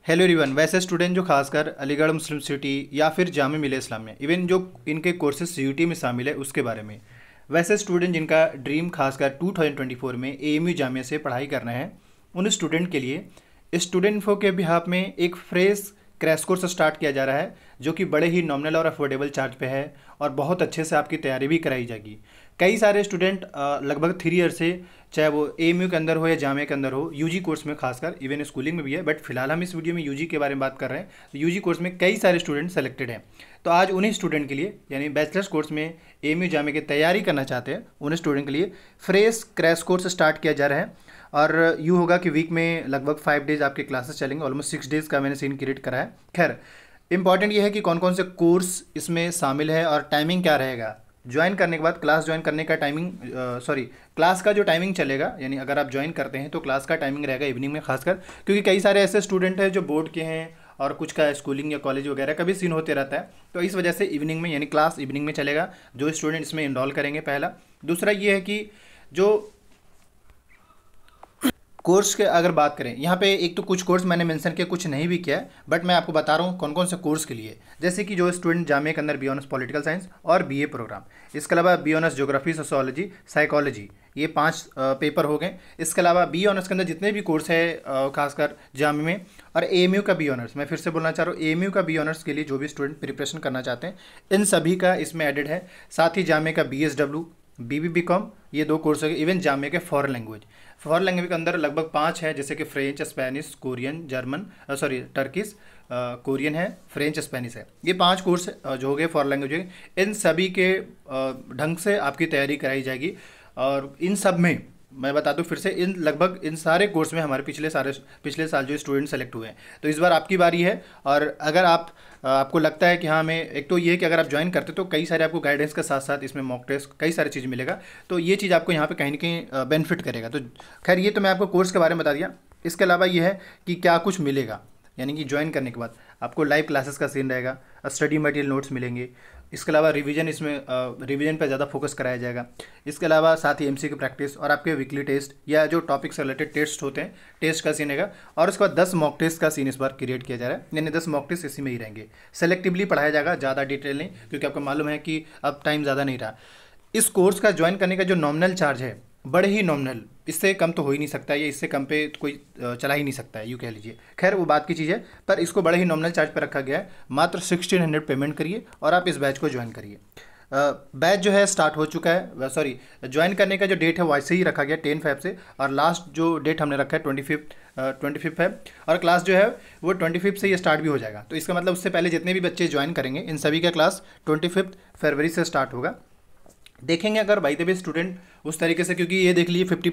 Hello everyone. वैसे student जो खासकर अलीगढ़ मुस्लिम सिटी या फिर जामिया मिलिया इस्लामिया इवन जो इनके कोर्सेज सीयूटी में शामिल है उसके बारे में। वैसे स्टूडेंट जिनका ड्रीम खासकर 2024 में एएमयू जामिया से पढ़ाई करना है, उन स्टूडेंट के लिए स्टूडेंट इन्फो के बिहाफ में एक फ्रेश क्रैश कोर्स स्टार्ट किया जा रहा है, जो कि बड़े ही नॉमिनल और अफोर्डेबल चार्ज पे है और बहुत अच्छे से आपकी तैयारी भी कराई जाएगी। कई सारे स्टूडेंट लगभग 3 ईयर से, चाहे वो एएमयू के अंदर हो या जामिया के अंदर हो, यूजी कोर्स में खासकर, इवन स्कूलिंग में भी है, बट फिलहाल हम इस वीडियो में यूजी के बारे में बात कर रहे हैं। तो यूजी कोर्स में कई सारे स्टूडेंट सेलेक्टेड हैं। तो आज उन्हीं स्टूडेंट के लिए, यानी बैचलर्स कोर्स में एएमयू जामिया की तैयारी करना चाहते हैं, उन स्टूडेंट के लिए फ्रेश क्रैश कोर्स स्टार्ट किया जा रहा है। और यूँ होगा कि वीक में लगभग 5 डेज आपके क्लासेस चलेंगे। ऑलमोस्ट 6 डेज़ का मैंने सीन क्रिएट करा है। खैर, इंपॉर्टेंट ये है कि कौन कौन से कोर्स इसमें शामिल है और टाइमिंग क्या रहेगा। ज्वाइन करने के बाद क्लास ज्वाइन करने का टाइमिंग, क्लास का जो टाइमिंग चलेगा, यानी अगर आप ज्वाइन करते हैं तो क्लास का टाइमिंग रहेगा इवनिंग में खासकर, क्योंकि कई सारे ऐसे स्टूडेंट हैं जो बोर्ड के हैं और कुछ का स्कूलिंग या कॉलेज वगैरह का भी सीन होते रहता है। तो इस वजह से इवनिंग में, यानी क्लास इवनिंग में चलेगा जो स्टूडेंट इसमें इनरोल करेंगे। पहला। दूसरा ये है कि जो कोर्स के अगर बात करें, यहाँ पे एक तो कुछ कोर्स मैंने मेंशन किया, कुछ नहीं भी किया है, बट मैं आपको बता रहा हूँ कौन कौन से कोर्स के लिए। जैसे कि जो स्टूडेंट जामिया के अंदर बी ऑनर्स पॉलिटिकल साइंस और बीए प्रोग्राम, इसके अलावा B honours geography, sociology, psychology, ये 5 पेपर हो गए। इसके अलावा बी ऑनर्स के अंदर जितने भी कोर्स है खासकर जामिया में, और एएमयू का बी ऑनर्स, मैं फिर से बोलना चाह रहा हूँ, एएमयू का बी ऑनर्स के लिए जो भी स्टूडेंट प्रिपरेशन करना चाहते हैं, इन सभी का इसमें एडेड है। साथ ही जामिया का बीएसडब्ल्यू, बीबीकॉम, ये 2 कोर्स हो गए। इवन जामिया के फॉरेन लैंग्वेज के अंदर लगभग 5 है, जैसे कि French, Spanish, Korean, German, Turkish, Korean है, फ्रेंच, स्पेनिश है। ये 5 कोर्स जो हो गए फॉरेन लैंग्वेज, इन सभी के ढंग से आपकी तैयारी कराई जाएगी। और इन सब में मैं बता दूं फिर से, इन सारे कोर्स में हमारे पिछले साल जो स्टूडेंट सेलेक्ट हुए हैं। तो इस बार आपकी बारी है। और अगर आपको लगता है कि हाँ, मैं, एक तो ये है कि अगर आप ज्वाइन करते तो कई सारे आपको गाइडेंस के साथ साथ इसमें मॉक टेस्ट, कई सारी चीज़ मिलेगा, तो ये चीज़ आपको यहाँ पे कहीं ना कहीं बेनिफिट करेगा। तो खैर, ये तो मैं आपको कोर्स के बारे में बता दिया। इसके अलावा ये है कि क्या कुछ मिलेगा, यानी कि ज्वाइन करने के बाद आपको लाइव क्लासेस का सीन रहेगा, स्टडी मटेरियल नोट्स मिलेंगे। इसके अलावा रिवीजन, इसमें रिवीजन पर ज़्यादा फोकस कराया जाएगा। इसके अलावा साथ ही एमसीक्यू प्रैक्टिस और आपके वीकली टेस्ट या जो टॉपिक से रिलेटेड टेस्ट होते हैं, टेस्ट का सीन रहेगा। और उसके बाद 10 मॉक टेस्ट का सीन इस बार क्रिएट किया जा रहा है, यानी 10 मॉक टेस्ट इसी में ही रहेंगे। सेलेक्टिवली पढ़ाया जाएगा, ज़्यादा डिटेल नहीं, क्योंकि आपको मालूम है कि अब टाइम ज़्यादा नहीं रहा। इस कोर्स का ज्वाइन करने का जो नॉमिनल चार्ज है, बड़े ही नॉमिनल, इससे कम तो हो ही नहीं सकता है, या इससे कम पे कोई चला ही नहीं सकता है, यूँ कह लीजिए। खैर, वो बात की चीज़ है, पर इसको बड़े ही नॉमिनल चार्ज पर रखा गया है। मात्र 1600 पेमेंट करिए और आप इस बैच को ज्वाइन करिए। बैच जो है स्टार्ट हो चुका है, ज्वाइन करने का जो डेट है वैसे ही रखा गया 10 फ़रवरी से, और लास्ट जो डेट हमने रखा है 25 है, और क्लास जो है वो 25 से ये स्टार्ट भी हो जाएगा। तो इसका मतलब उससे पहले जितने भी बच्चे ज्वाइन करेंगे, इन सभी का क्लास 25 फरवरी से स्टार्ट होगा। देखेंगे अगर बाई द वे स्टूडेंट उस तरीके से, क्योंकि ये देख लीजिए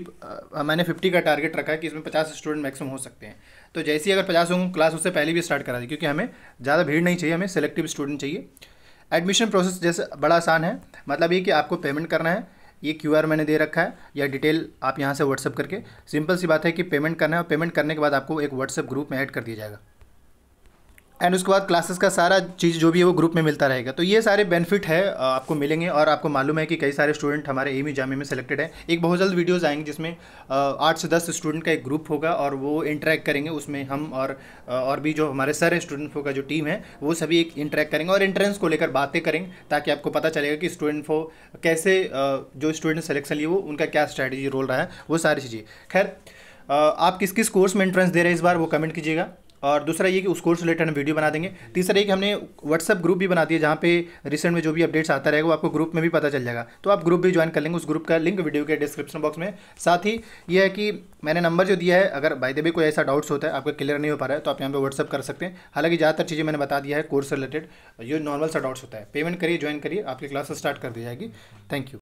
मैंने 50 का टारगेट रखा है कि इसमें 50 स्टूडेंट मैक्सिमम हो सकते हैं। तो जैसे ही अगर 50 होंगे, क्लास उससे पहले भी स्टार्ट करा दी, क्योंकि हमें ज़्यादा भीड़ नहीं चाहिए, हमें सेलेक्टिव स्टूडेंट चाहिए। एडमिशन प्रोसेस जैसे बड़ा आसान है, मतलब ये कि आपको पेमेंट करना है। ये QR मैंने दे रखा है, या डिटेल आप यहाँ से व्हाट्सअप करके, सिंपल सी बात है कि पेमेंट करना है, और पेमेंट करने के बाद आपको एक व्हाट्सएप ग्रुप में ऐड कर दिया जाएगा, एंड उसके बाद क्लासेस का सारा चीज़ जो भी है वो ग्रुप में मिलता रहेगा। तो ये सारे बेनिफिट है आपको मिलेंगे। और आपको मालूम है कि कई सारे स्टूडेंट हमारे एएमयू जामिया में सेलेक्टेड है। एक बहुत जल्द वीडियोस आएंगे जिसमें 8 से 10 स्टूडेंट का एक ग्रुप होगा, और वो इंटरेक्ट करेंगे। उसमें हम और भी जो हमारे सारे स्टूडेंट का जो टीम है वो सभी एक इंटरेक्ट करेंगे और एंट्रेंस को लेकर बातें करेंगे, ताकि आपको पता चलेगा कि स्टूडेंट को कैसे, जो स्टूडेंट सिलेक्शन लिए वो उनका क्या स्ट्रैटेजी रोल रहा है, वो सारी चीज़ें। खैर, आप किस किस कोर्स में एंट्रेंस दे रहे हैं इस बार, वो कमेंट कीजिएगा। और दूसरा ये कि उस कोर्स रिलेटेड हम वीडियो बना देंगे। तीसरा ये कि हमने व्हाट्सएप ग्रुप भी बना दिया, जहाँ पे रिसेंट में जो भी अपडेट्स आता रहेगा वो आपको ग्रुप में भी पता चल जाएगा। तो आप ग्रुप भी ज्वाइन कर लेंगे, उस ग्रुप का लिंक वीडियो के डिस्क्रिप्शन बॉक्स में। साथ ही ये है कि मैंने नंबर जो दिया है, अगर बाय द वे कोई ऐसा डाउट्स होता है, आपका क्लियर नहीं हो पा रहा है, तो आप यहाँ पे व्हाट्सअप कर सकते हैं। हालांकि ज़्यादातर चीज़ें मैंने बता दिया है कोर्स रिलेटेड, जो नॉर्मल सा डाउट्स होता है। पेमेंट करिए, ज्वाइन करिए, आपकी क्लास स्टार्ट कर दी जाएगी। Thank you.